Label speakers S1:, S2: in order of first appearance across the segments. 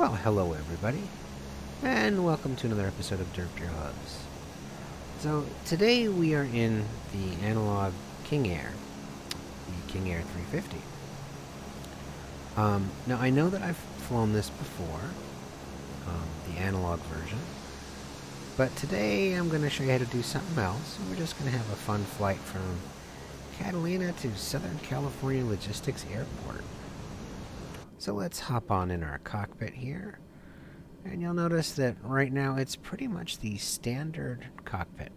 S1: Well, hello everybody, and welcome to another episode of Derp Your Hooves. So, today we are in the analog King Air, the King Air 350. Now, I know that I've flown this before, the analog version, but today I'm going to show you how to do something else, and we're just going to have a fun flight from Catalina to Southern California Logistics Airport. So let's hop on in our cockpit here. And you'll notice that right now it's pretty much the standard cockpit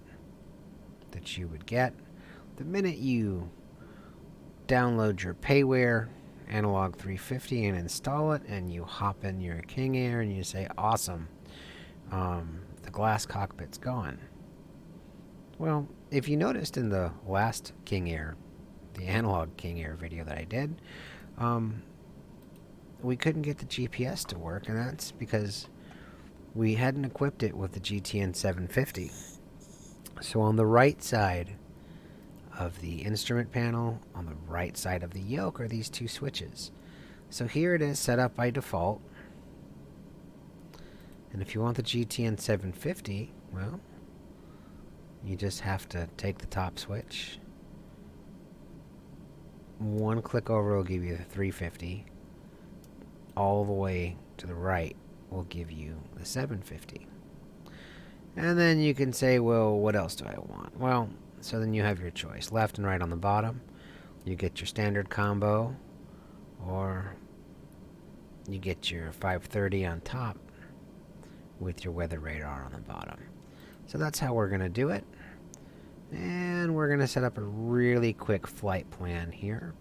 S1: that you would get the minute you download your payware Analog 350 and install it, and you hop in your King Air and you say, awesome, the glass cockpit's gone. Well, if you noticed in the last King Air, the analog King Air video that I did, we couldn't get the GPS to work, and that's because we hadn't equipped it with the GTN 750. So on the right side of the instrument panel, on the right side of the yoke, are these two switches. So here it is set up by default. And if you want the GTN 750, well, you just have to take the top switch. One click over will give you the 350. All the way to the right will give you the 750. And then you can say, well, what else do I want? Well, so then you have your choice. Left and right on the bottom. You get your standard combo, or you get your 530 on top with your weather radar on the bottom. So that's how we're going to do it. And we're going to set up a really quick flight plan here.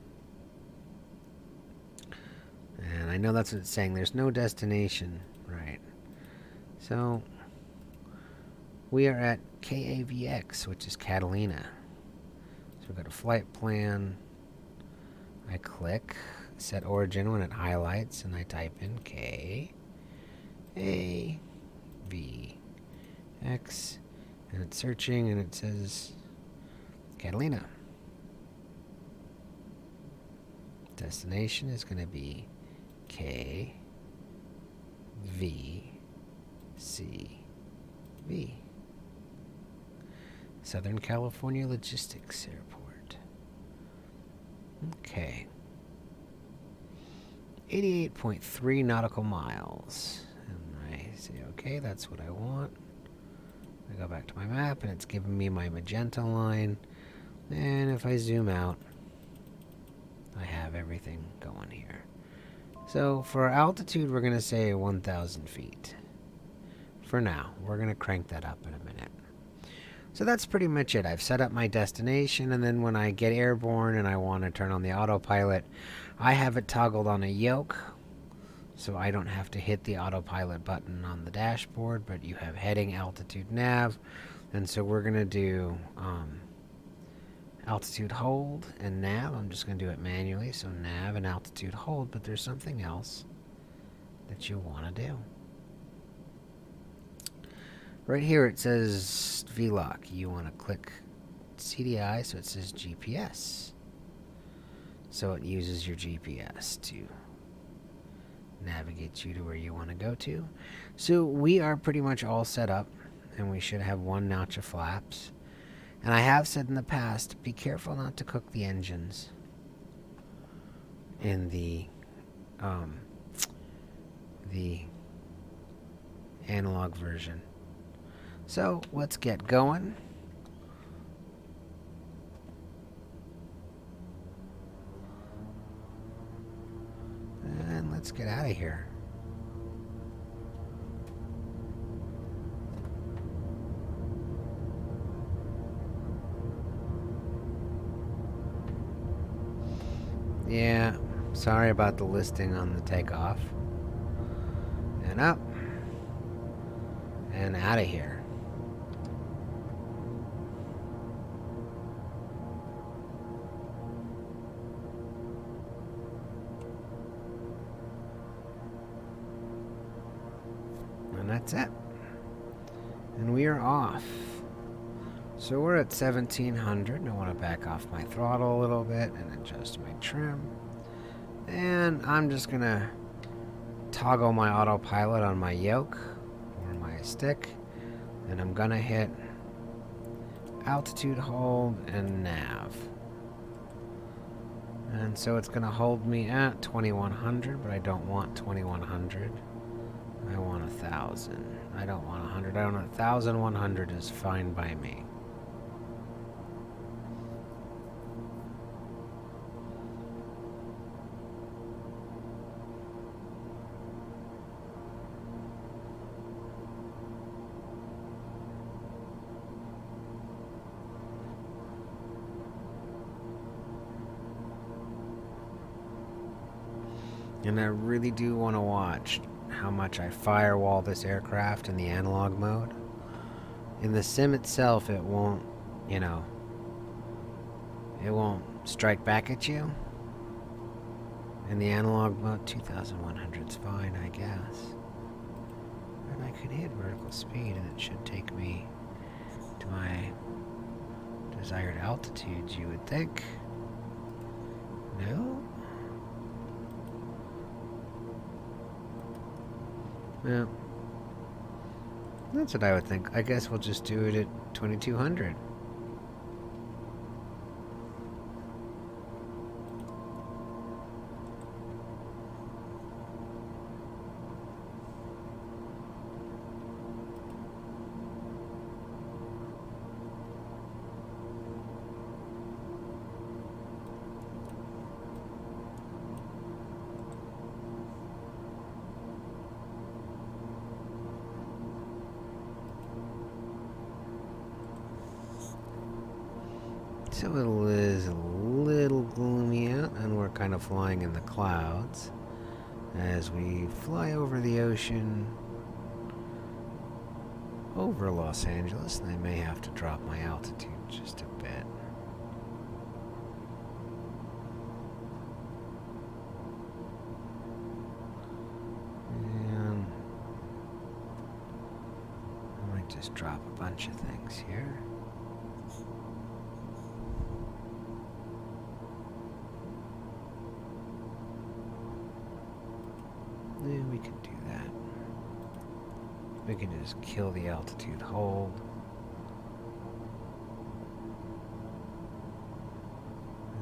S1: And I know that's what it's saying. There's no destination, right? So we are at KAVX, which is Catalina. So we've got a flight plan. I click set origin when it highlights, and I type in KAVX, and it's searching, and it says Catalina. Destination is going to be KVCV. Southern California Logistics Airport. Okay. 88.3 nautical miles. And I say, okay, that's what I want. I go back to my map, and it's giving me my magenta line. And if I zoom out, I have everything going here. So for altitude, we're going to say 1,000 feet. For now, we're going to crank that up in a minute. So that's pretty much it. I've set up my destination, and then when I get airborne and I want to turn on the autopilot, I have it toggled on a yoke, so I don't have to hit the autopilot button on the dashboard, but you have heading, altitude, nav, and so we're going to do altitude hold and nav. I'm just going to do it manually, so nav and altitude hold, but there's something else that you want to do. Right here it says VLOC. You want to click CDI, so it says GPS. So it uses your GPS to navigate you to where you want to go to. So we are pretty much all set up, and we should have one notch of flaps. And I have said in the past, be careful not to cook the engines in the analog version. So let's get going. And let's get out of here. Yeah, sorry about the listing on the takeoff. And up. And out of here. And that's it. And we are off. So we're at 1700, and I want to back off my throttle a little bit and adjust my trim. And I'm just going to toggle my autopilot on my yoke or my stick, and I'm gonna hit altitude hold and nav. And so it's gonna hold me at 2100, but I don't want 2100. I want 1000. I don't want 100. I don't want 1100 is fine by me. And I really do want to watch how much I firewall this aircraft in the analog mode. In the sim itself, it won't, you know, it won't strike back at you. In the analog mode, 2100 is fine, I guess. And I could hit vertical speed and it should take me to my desired altitudes, you would think. No? Yeah. That's what I would think. I guess we'll just do it at 2200. So it is a little gloomy out, and we're kind of flying in the clouds as we fly over the ocean over Los Angeles, and I may have to drop my altitude just a bit. And I might just drop a bunch of things here. Yeah, we can do that. We can just kill the altitude hold.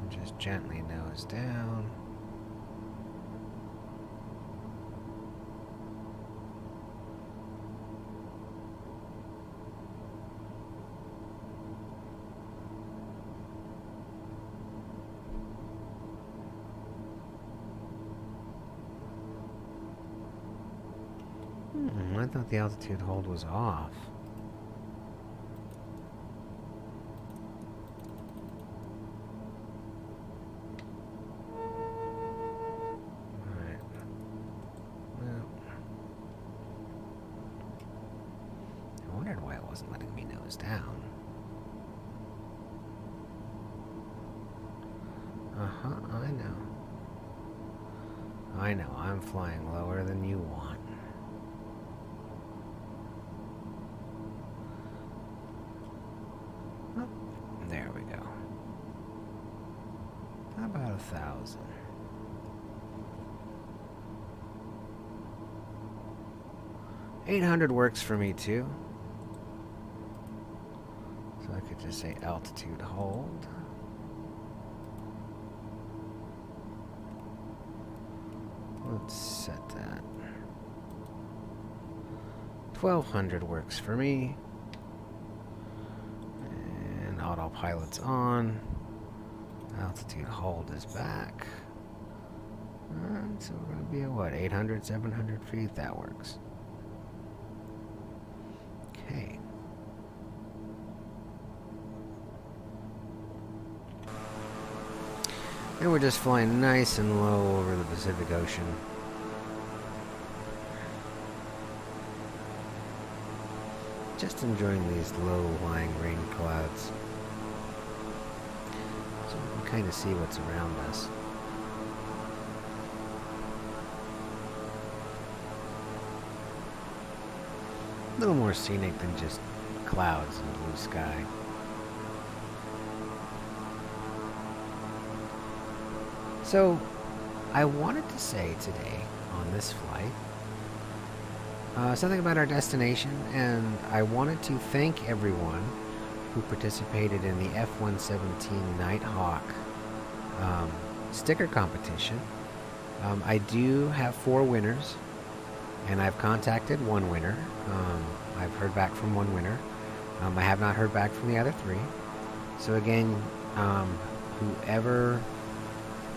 S1: And just gently nose down. I thought the altitude hold was off. Alright. Well, I wondered why it wasn't letting me nose down. I know. I know, I'm flying lower than you want. There we go. How about 1000? $800 works for me too. So I could just say altitude hold. Let's set that. 1200 works for me. Autopilot's on. Altitude hold is back. So we're going to be at what? 800, 700 feet? That works. Okay. And we're just flying nice and low over the Pacific Ocean. Just enjoying these low-lying rain clouds. So we can kind of see what's around us. A little more scenic than just clouds and blue sky. So, I wanted to say today on this flight something about our destination, and I wanted to thank everyone who participated in the F-117 Nighthawk sticker competition. I do have 4 winners, and I've contacted one winner. I've heard back from one winner. I have not heard back from the other 3. So again, whoever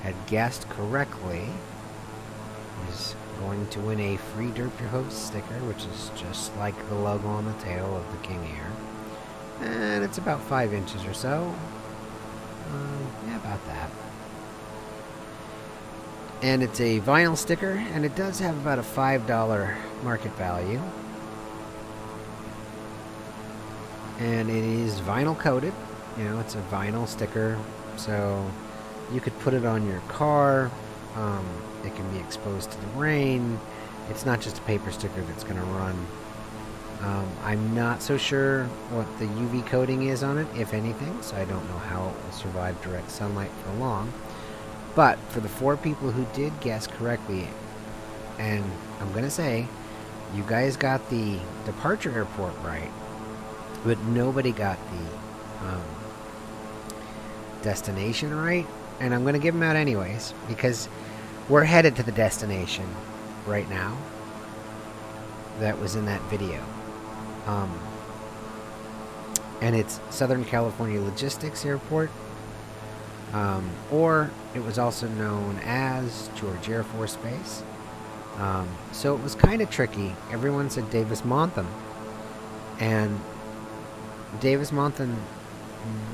S1: had guessed correctly is going to win a free Derp Your Hooves sticker, which is just like the logo on the tail of the King Air. And it's about 5 inches or so. Yeah, about that. And it's a vinyl sticker, and it does have about a $5 market value. And it is vinyl coated. You know, it's a vinyl sticker, so you could put it on your car. It can be exposed to the rain. It's not just a paper sticker that's going to run. I'm not so sure what the UV coating is on it, if anything, so I don't know how it will survive direct sunlight for long. But for the 4 people who did guess correctly, and I'm going to say, you guys got the departure airport right, but nobody got the destination right. And I'm going to give them out anyways, because we're headed to the destination right now that was in that video. And it's Southern California Logistics Airport, or it was also known as George Air Force Base. So it was kind of tricky. Everyone said Davis-Monthan, and Davis-Monthan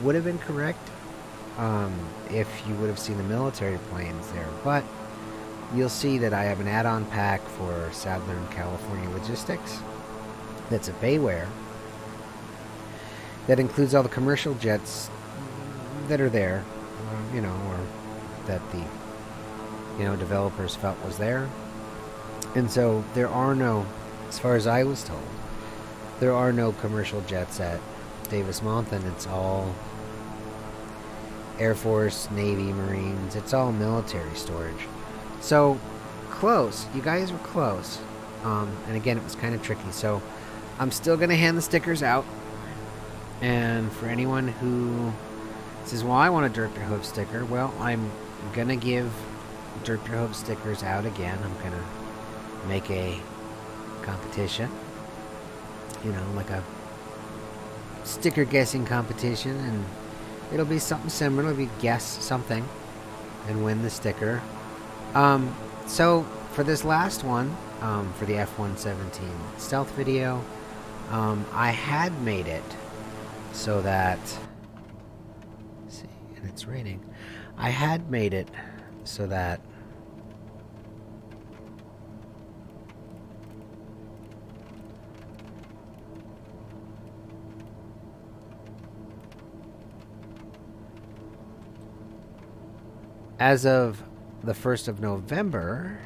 S1: would have been correct if you would have seen the military planes there, but you'll see that I have an add-on pack for Southern California Logistics that's a Bayware that includes all the commercial jets that are there, or that the developers felt was there. And so there are no, as far as I was told, there are no commercial jets at Davis-Monthan. It's all Air Force, Navy, Marines. It's all military storage. So close. You guys were close. And again, it was kind of tricky. So I'm still going to hand the stickers out. And for anyone who says, well, I want a Derp Your Hooves sticker, well, I'm going to give Derp Your Hooves stickers out again. I'm going to make a competition. Like a sticker guessing competition, and it'll be something similar. It'll be guess something and win the sticker. So for this last one, for the F-117 stealth video, I had made it so that, see, and it's raining. I had made it so that as of the 1st of November,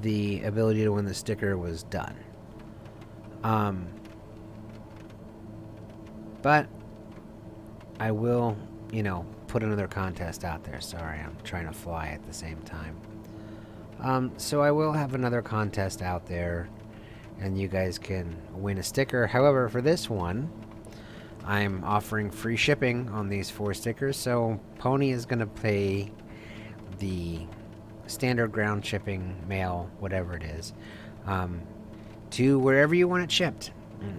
S1: the ability to win the sticker was done. But I will, put another contest out there. Sorry, I'm trying to fly at the same time. So I will have another contest out there, and you guys can win a sticker. However, for this one, I'm offering free shipping on these 4 stickers, so Pony is going to pay the standard ground shipping, mail, whatever it is, to wherever you want it shipped.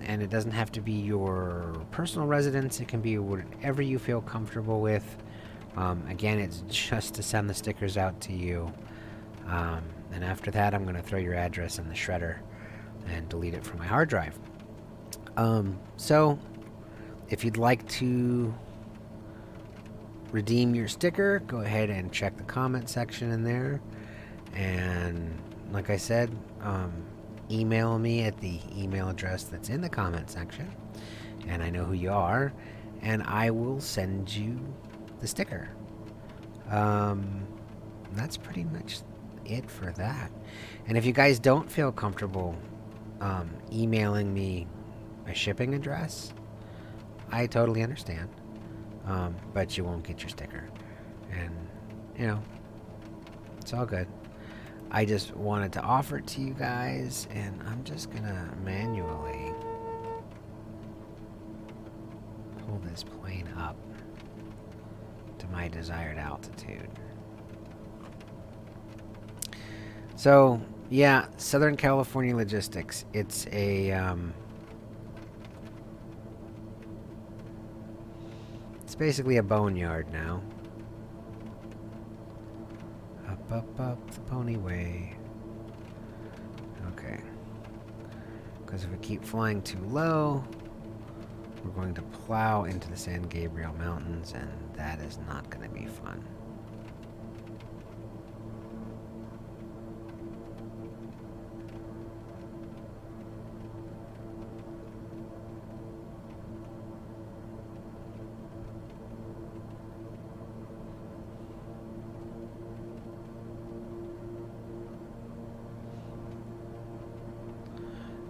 S1: And it doesn't have to be your personal residence. It can be whatever you feel comfortable with. Again, it's just to send the stickers out to you. And after that, I'm going to throw your address in the shredder and delete it from my hard drive. So if you'd like to redeem your sticker, go ahead and check the comment section in there. And like I said, email me at the email address that's in the comment section, and I know who you are, and I will send you the sticker. That's pretty much it for that. And if you guys don't feel comfortable emailing me a shipping address, I totally understand. But you won't get your sticker. And, you know, it's all good. I just wanted to offer it to you guys, and I'm just gonna manually pull this plane up to my desired altitude. So, yeah, Southern California Logistics. It's a, it's basically a boneyard now. Up, up, up the pony way. Okay. Because if we keep flying too low, we're going to plow into the San Gabriel Mountains, and that is not going to be fun.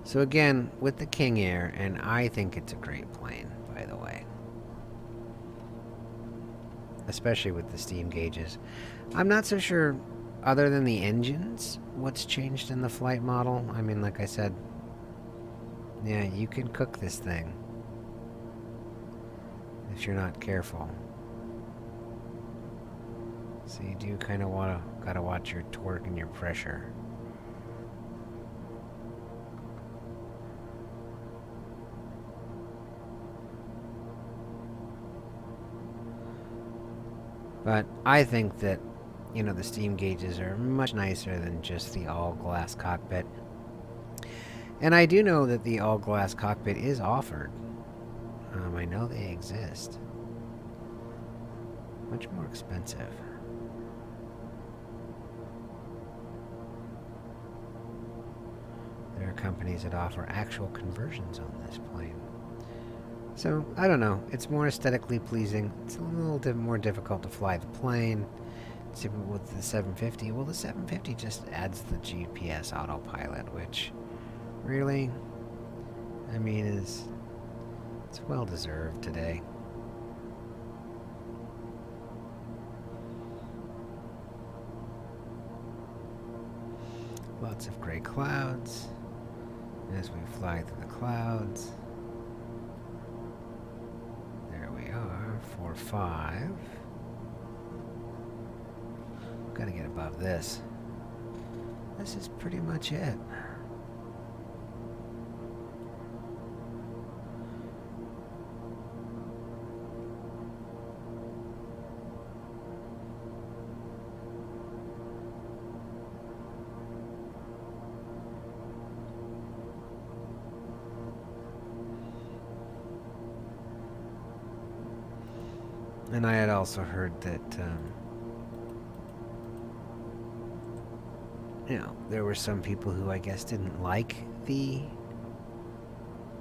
S1: So again, with the King Air, and I think it's a great plane, by the way. Especially with the steam gauges. I'm not so sure, other than the engines, what's changed in the flight model. I mean, like I said, yeah, you can cook this thing if you're not careful. So you do kind of gotta watch your torque and your pressure. But I think that, you know, the steam gauges are much nicer than just the all-glass cockpit. And I do know that the all-glass cockpit is offered. I know they exist. Much more expensive. There are companies that offer actual conversions on this plane. So, I don't know. It's more aesthetically pleasing. It's a little more difficult to fly the plane. With the 750, well, the 750 just adds the GPS autopilot, which really, I mean, it's well deserved today. Lots of gray clouds as we fly through the clouds. There we are, 4-5. Gotta get above this. This is pretty much it. And I had also heard that, you know, there were some people who I guess didn't like the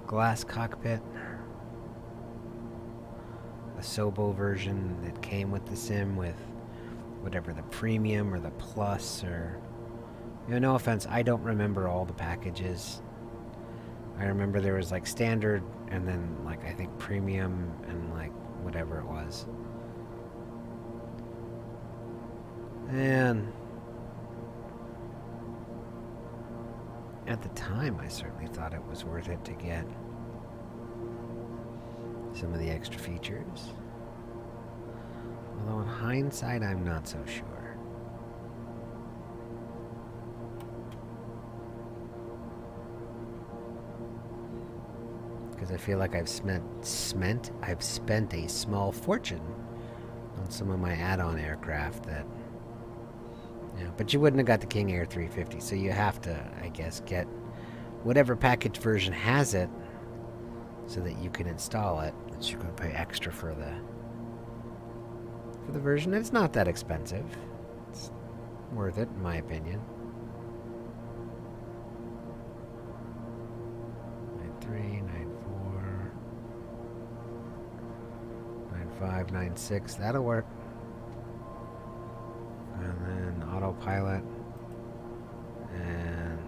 S1: glass cockpit. The Sobo version that came with the sim with whatever the premium or the plus or... You know, no offense, I don't remember all the packages. I remember there was like standard and then like I think premium and like whatever it was. And at the time, I certainly thought it was worth it to get some of the extra features. Although in hindsight, I'm not so sure. Because I feel like I've spent a small fortune on some of my add-on aircraft that... Yeah, but you wouldn't have got the King Air 350, so you have to, I guess, get whatever package version has it so that you can install it. But you're going to pay extra for the version. And it's not that expensive. It's worth it, in my opinion. 93, 94, 95, 96. That'll work. And then autopilot and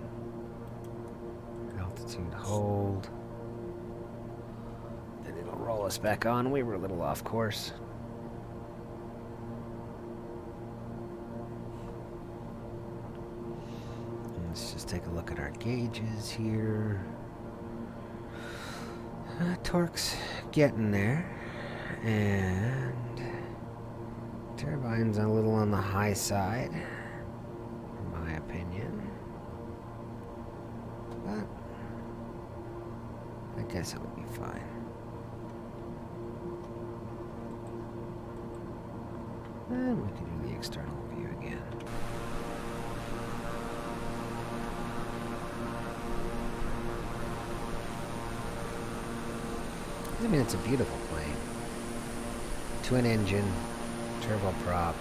S1: altitude hold, and it'll roll us back on. We were a little off course. Let's just take a look at our gauges here. Torque's getting there. And turbine's a little on the high side, in my opinion. But I guess it'll be fine. And we can do the external view again. I mean, it's a beautiful plane. Twin engine, turboprop.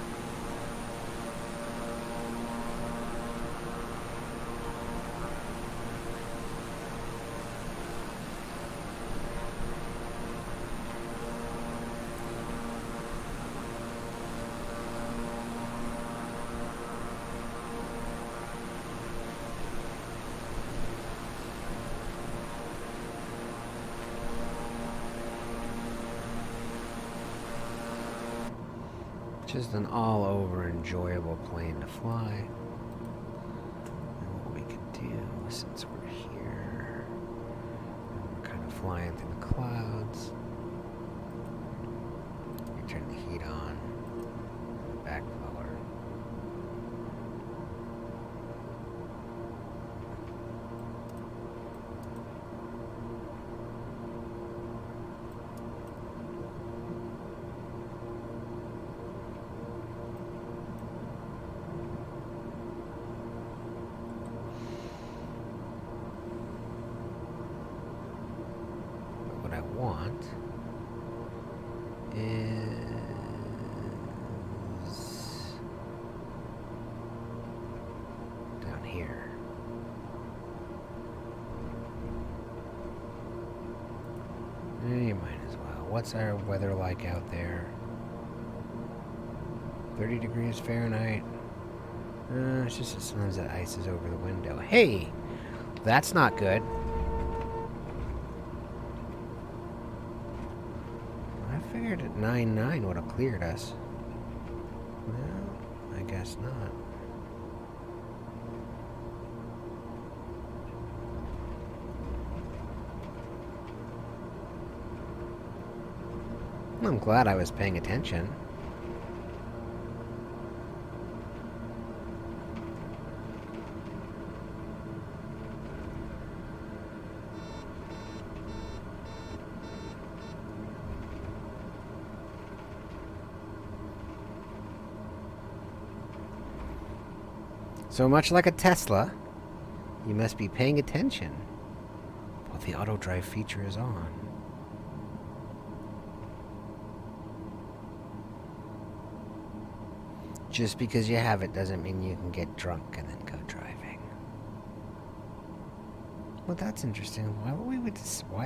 S1: Just an all-over enjoyable plane to fly. And what we can do, since we're here, and we're kind of flying through the clouds, we turn the heat on, back lower. What I want is down here. You might as well. What's our weather like out there? 30 degrees Fahrenheit. It's just as soon as that ice is over the window. Hey! That's not good. I figured at 9.9 would have cleared us. No, I guess not. I'm glad I was paying attention. So much like a Tesla, you must be paying attention while the auto drive feature is on. Just because you have it doesn't mean you can get drunk and then go driving. Well, that's interesting. Why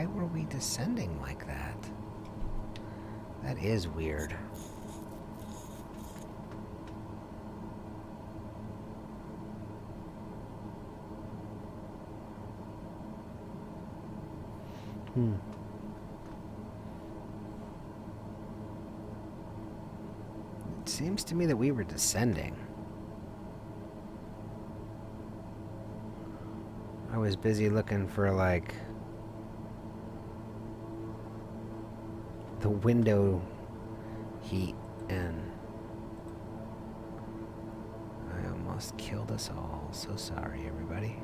S1: were we descending like that? That is weird. It seems to me that we were descending. I was busy looking for, like, the window heat, and I almost killed us all. So sorry, everybody.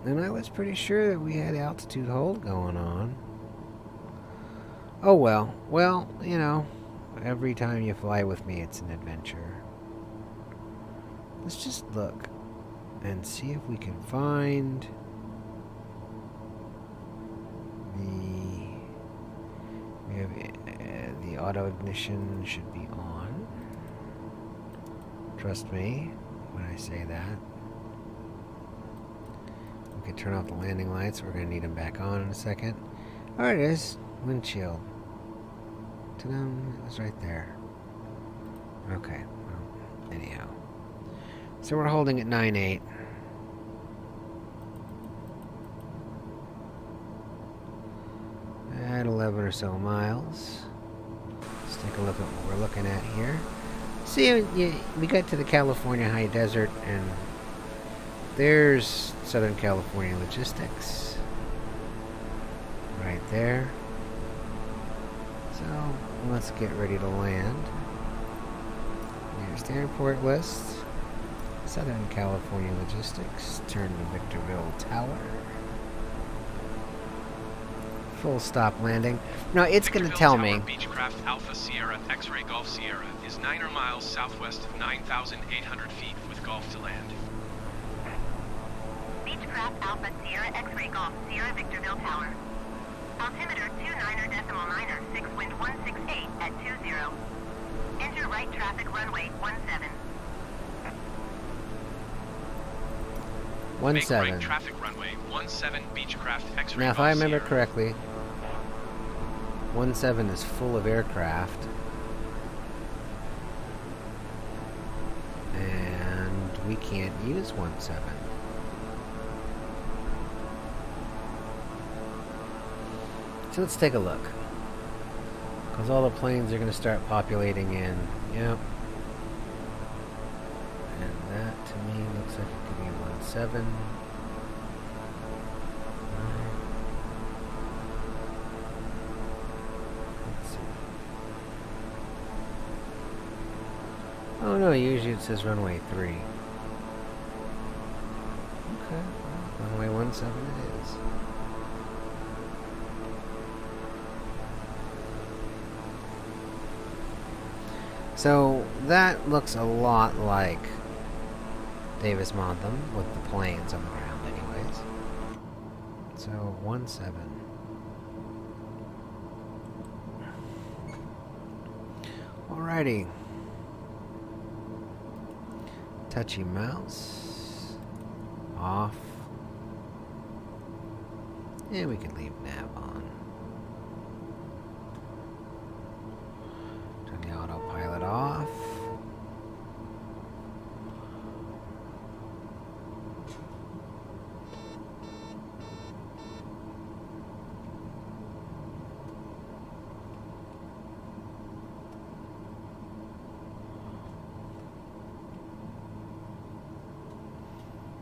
S1: And I was pretty sure that we had altitude hold going on. Oh well. Well, you know, every time you fly with me, it's an adventure. Let's just look and see if we can find the auto ignition should be on. Trust me when I say that. We can turn off the landing lights. We're going to need them back on in a second. Oh, it is. Windshield. Ta-da! It was right there. Okay. Well, anyhow. So we're holding at 9.8. At 11 or so miles. Let's take a look at what we're looking at here. See, we got to the California High Desert, and there's Southern California Logistics. Right there. So, let's get ready to land. Here's the airport list. Southern California Logistics. Turn to Victorville Tower. Full stop landing. Now it's going to tell me.
S2: Beechcraft Alpha Sierra X-Ray Golf Sierra is 9 miles southwest of 9,800 feet with Golf to land.
S3: Beechcraft Alpha Sierra X-Ray Golf Sierra Victorville Tower. Altimeter 29.9, wind 168 at 20. Enter right traffic runway 17.
S1: 17.
S2: Make right traffic runway 17 Beechcraft X-Ray
S1: Now, if
S2: Golf
S1: I remember
S2: Sierra.
S1: correctly, 17 is full of aircraft. And we can't use 17. So let's take a look. Because all the planes are going to start populating in. Yep. And that, to me, looks like it could be 17. Let's see. Oh no, usually it says runway 3. Okay, well, runway 17 it is. So that looks a lot like Davis Monthan with the planes on the ground anyways. So 17. Alrighty. Touchy mouse. Off. And we can leave nav on. Turn the autopilot off.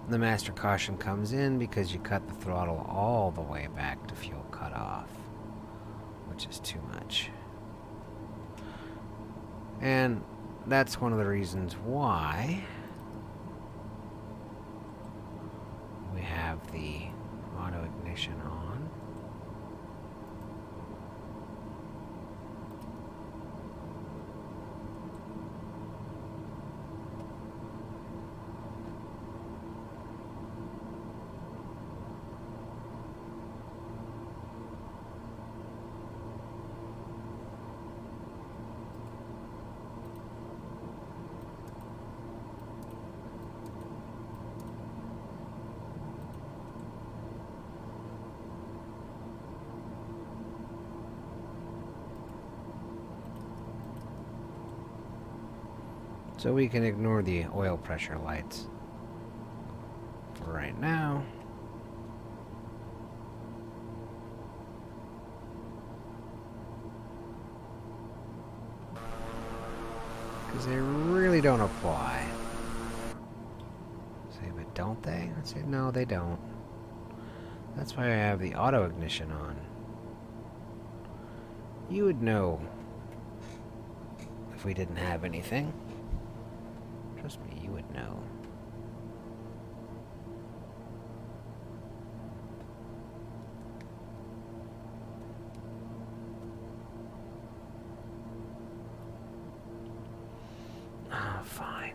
S1: The master caution comes in because you cut the throttle all the way back to fuel cutoff, which is too much. And that's one of the reasons why we have the auto ignition on. So we can ignore the oil pressure lights for right now. Because they really don't apply. Say, but don't they? I say, no, they don't. That's why I have the auto ignition on. You would know if we didn't have anything. Trust me, you would know. Ah, fine.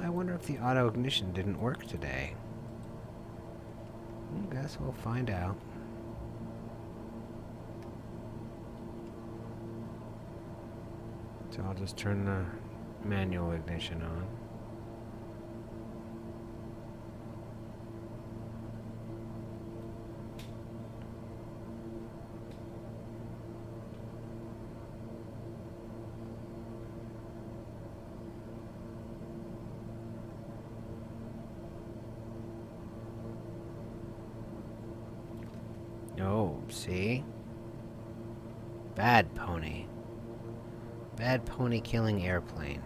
S1: I wonder if the auto ignition didn't work today. I guess we'll find out. So I'll just turn the manual ignition on. See? Bad pony. Bad pony killing airplane.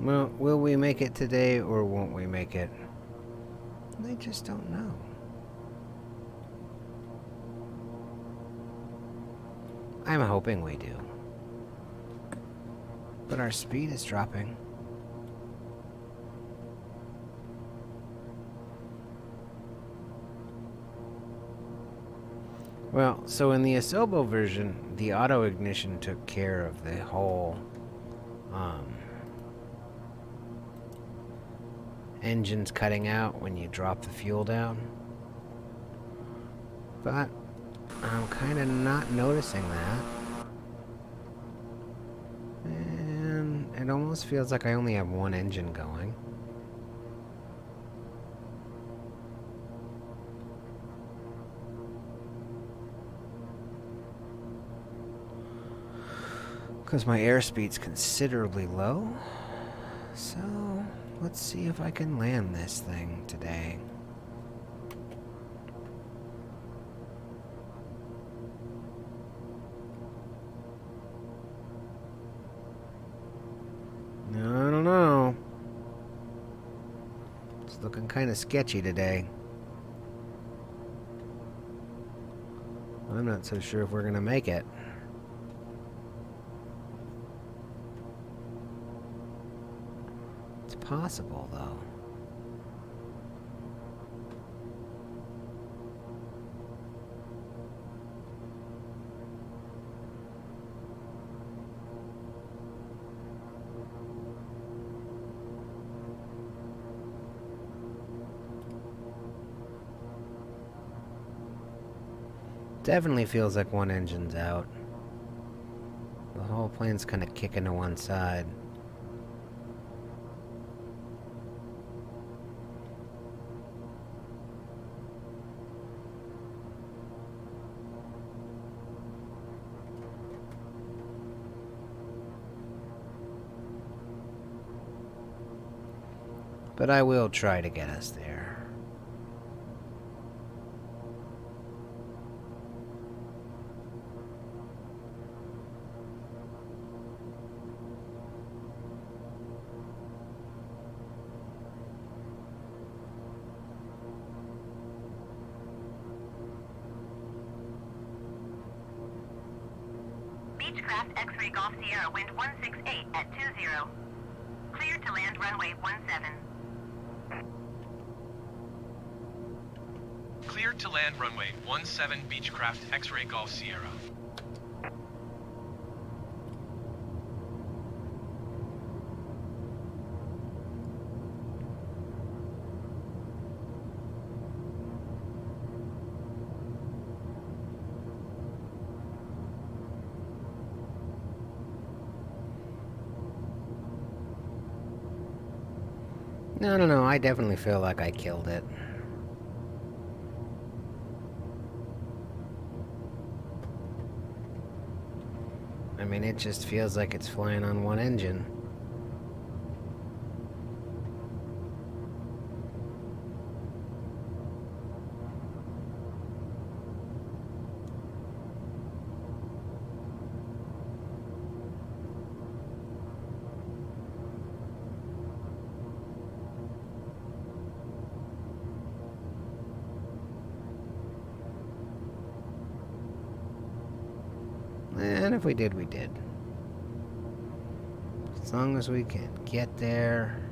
S1: Well, will we make it today or won't we make it? I just don't know. I'm hoping we do. But our speed is dropping. Well, so in the Asobo version, the auto ignition took care of the whole engines cutting out when you drop the fuel down. But I'm kind of not noticing that. And it almost feels like I only have one engine going. Because my airspeed's considerably low. So let's see if I can land this thing today. I don't know. It's looking kind of sketchy today. I'm not so sure if we're going to make it. It's possible, though. Definitely feels like one engine's out. The whole plane's kind of kicking to one side. But I will try to get us there.
S3: Beechcraft X-Ray Golf Sierra, wind 168 at 20. Clear to land runway 17.
S2: Cleared to land runway 17 Beechcraft X-Ray Golf Sierra.
S1: No, I definitely feel like I killed it. I mean, it just feels like it's flying on one engine. And if we did, we did. As long as we can get there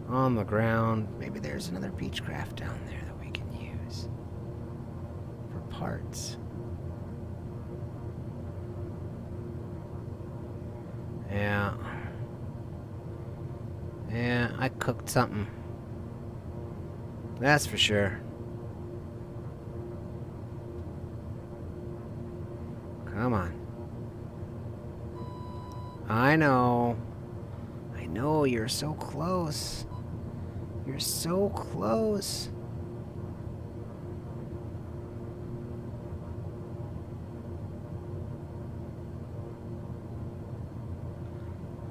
S1: on the ground. Maybe there's another Beechcraft down there that we can use for parts. Yeah. Yeah, I cooked something. That's for sure. Come on. I know. I know, you're so close. You're so close.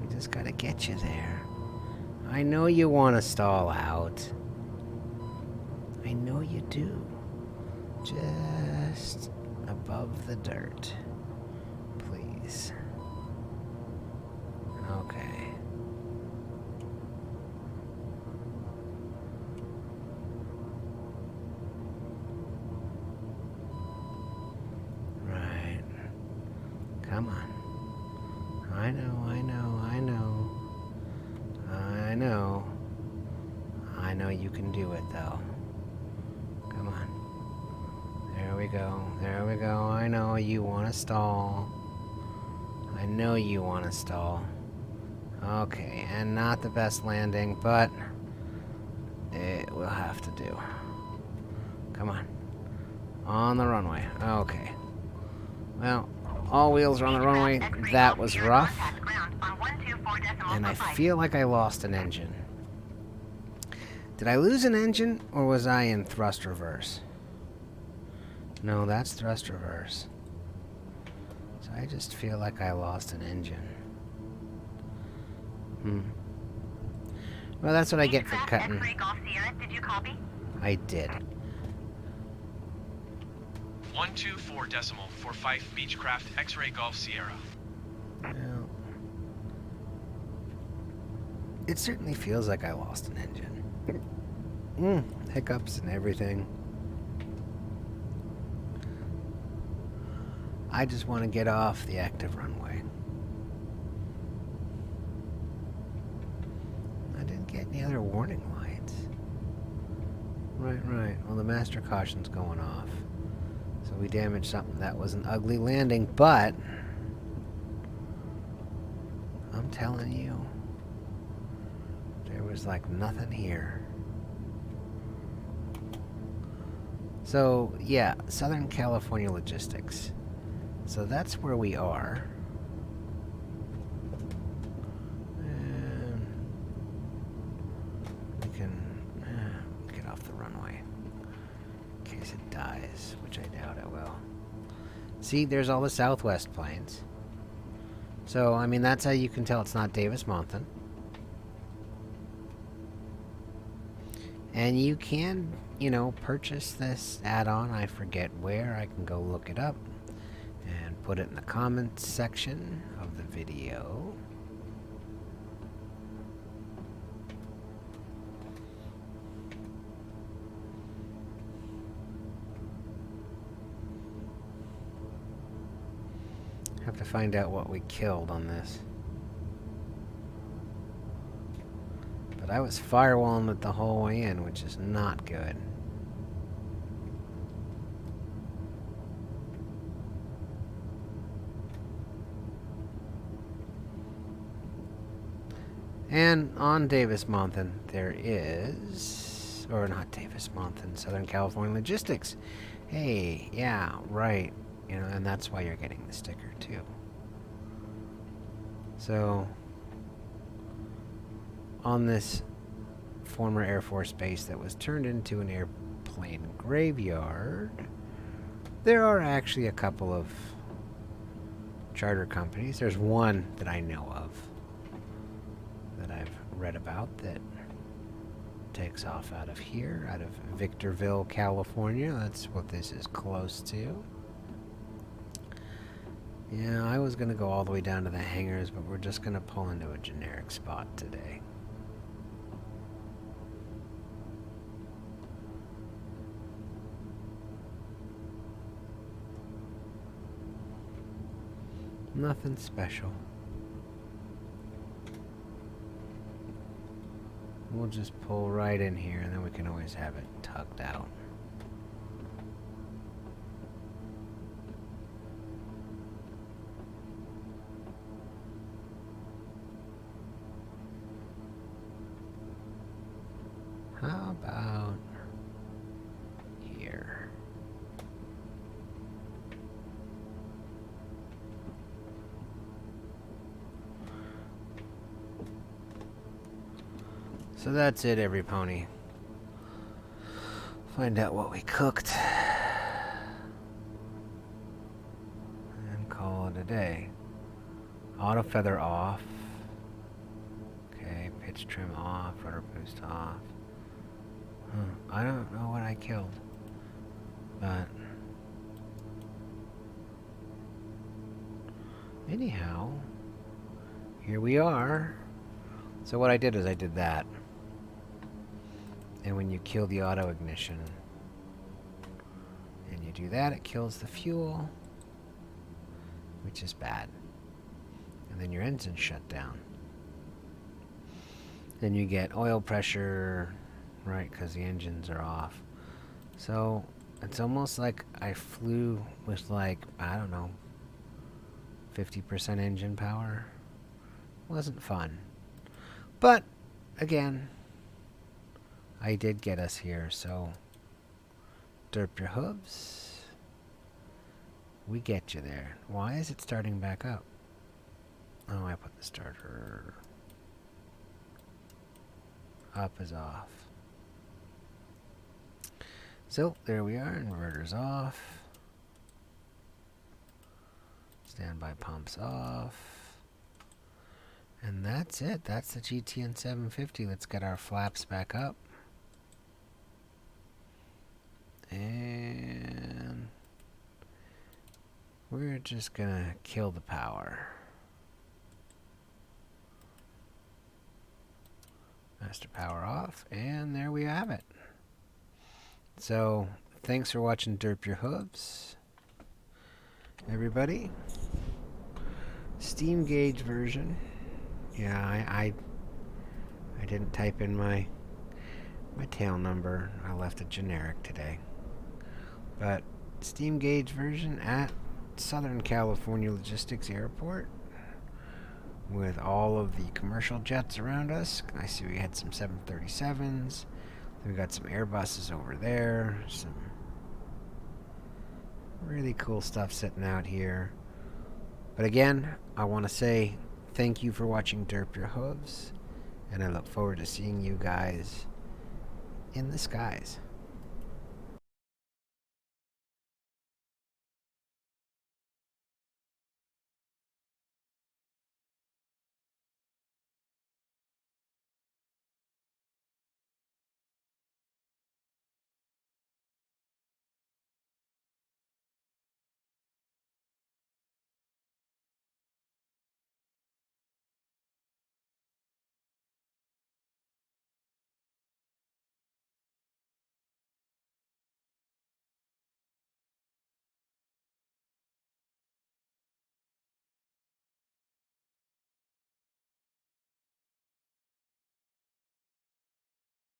S1: We just gotta get you there. I know you want to stall out. I know you do. Just above the dirt. Please. Okay. Right. Come on. I know, I know, I know. I know. I know you can do it, though. Come on. There we go. There we go. I know you want to stall. I know you want to stall. Okay, and not the best landing, but it will have to do. Come on. On the runway. Okay. Well, all wheels are on the runway. That was rough. And I feel like I lost an engine. Did I lose an engine, or was I in thrust reverse? No, that's thrust reverse. So I just feel like I lost an engine. Well, that's what I get for cutting.
S3: Did you copy?
S1: I did.
S2: 124.45 Beechcraft X-Ray Golf Sierra.
S1: Well, it certainly feels like I lost an engine. Hiccups and everything. I just want to get off the active runway. I didn't get any other warning lights. Right. Well, the master caution's going off. So we damaged something. That was an ugly landing, but I'm telling you, there was like nothing here. So, yeah, Southern California Logistics. So that's where we are. And we can get off the runway in case it dies, which I doubt it will. See, there's all the Southwest planes. So, I mean, that's how you can tell it's not Davis-Monthan. And you can, you know, purchase this add-on. I forget where. I can go look it up and put it in the comments section of the video. Have to find out what we killed on this. But I was firewalling it the whole way in, which is not good. And on Davis-Monthan, there is... Or not Davis-Monthan, Southern California Logistics. Hey, yeah, right. You know, and that's why you're getting the sticker, too. So, on this former Air Force base that was turned into an airplane graveyard, there are actually a couple of charter companies. There's one that I know of that I've read about that takes off out of here, out of Victorville, California. That's what this is close to. Yeah, I was going to go all the way down to the hangars, but we're just going to pull into a generic spot today. Nothing special. We'll just pull right in here, and then we can always have it tugged out. So that's it, every pony. Find out what we cooked. And call it a day. Auto feather off. Okay, pitch trim off, rudder boost off. I don't know what I killed. But anyhow, here we are. So what I did is I did that. And when you kill the auto ignition and you do that, it kills the fuel, which is bad. And then your engine's shut down. Then you get oil pressure, right, because the engines are off. So it's almost like I flew with, like, I don't know, 50% engine power. Wasn't fun. But, again, I did get us here, so derp your hooves. We get you there. Why is it starting back up? Oh, I put the starter. Up is off. So, there we are. Inverter's off. Standby pumps off. And that's it. That's the GTN 750. Let's get our flaps back up. And we're just gonna kill the power. Master power off, and there we have it. So, thanks for watching Derp Your Hooves, everybody. Steam gauge version. Yeah, I didn't type in my tail number. I left it generic today. But steam gauge version at Southern California Logistics Airport with all of the commercial jets around us. I see we had some 737s. We got some Airbuses over there. Some really cool stuff sitting out here. But again, I want to say thank you for watching Derp Your Hooves, and I look forward to seeing you guys in the skies.